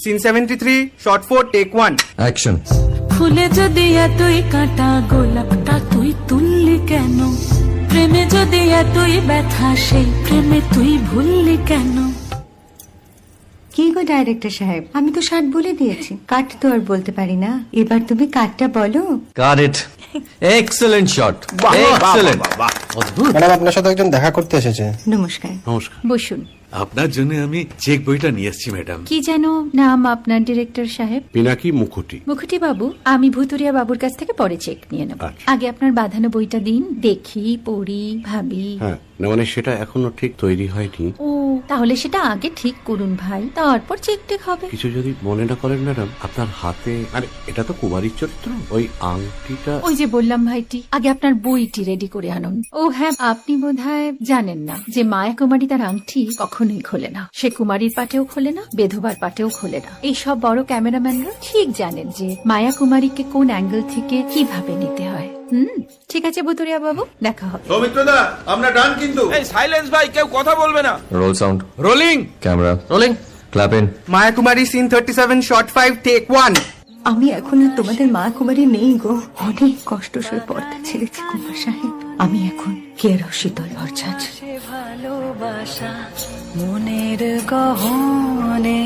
Scene 73, shot 4, take 1. Action. ফুলে যদি এতই কাঁটা গোলাপটা তুই তুললি কেন? প্রেমে যদি এতই ব্যথা সেই প্রেমে তুই ভুললি কেন? কি গো ডাইরেক্টর সাহেব, আমি তো 60 বলে দিয়েছি, কাট তো আর বলতে পারি না, এবার তুমি কাটটা বলো। Got it. Excellent shot, excellent. Madam আপনার সাথে একজন দেখা করতে এসেছে। নমস্কার। নমস্কার। বসুন। আপনার জন্য আমি চেক বইটা নিয়ে এসেছি ম্যাডাম। কি যেন নাম আপনার ডিরেক্টর সাহেব? পিনাকি মুখোটি। মুখুটি বাবু, আমি ভুতুরিয়া বাবুর কাছ থেকে পরে চেক নিয়ে নেব। আচ্ছা। আগে আপনার বাঁধানো বইটা দিন, দেখি, পড়ি, ভাবি। হ্যাঁ, না মানে সেটা এখনো ঠিক তৈরি হয়নি। ও, তাহলে সেটা আগে ঠিক করুন ভাই, তারপর চেক টেক হবে। কিছু যদি মনে না করেন ম্যাডাম, আপনার হাতে, আরে এটা তো কুমারীর চরিত্র, ওই আংটিটা। ওই যে বললাম ভাইটি, আগে আপনার বইটি রেডি করে আনুন। ও হ্যাঁ, আপনি বোধহয় জানেন না যে মায়া কুমারী তার আংটি কখনোই খোলে না। সে কুমারীর পাটেও খোলে না, বেধবার পাটেও খোলে না। এই সব বড় ক্যামেরাম্যানরা ঠিক জানেন যে মায়া কুমারীকে কোন অ্যাঙ্গেল থেকে কিভাবে নিতে হয়। ঠিক আছে ভুতুরিয়া বাবু, দেখা হবে। সৌমিত্রদা, আমরা ডান কিন্তু। এই সাইলেন্স ভাই, কেউ কথা বলবে না। Roll sound, Rolling. Camera Rolling. Clap in. Maya Kumari, scene 37, shot 5, take 1. আমি এখন আর তোমাদের মা কুমারী নেই গো, অনেক কষ্ট সয়ে পর্দা ছেড়েছি কুমার সাহেব। আমি এখন কেরো শীতল ভরছাছ। ভালোবাসা মনের গহনে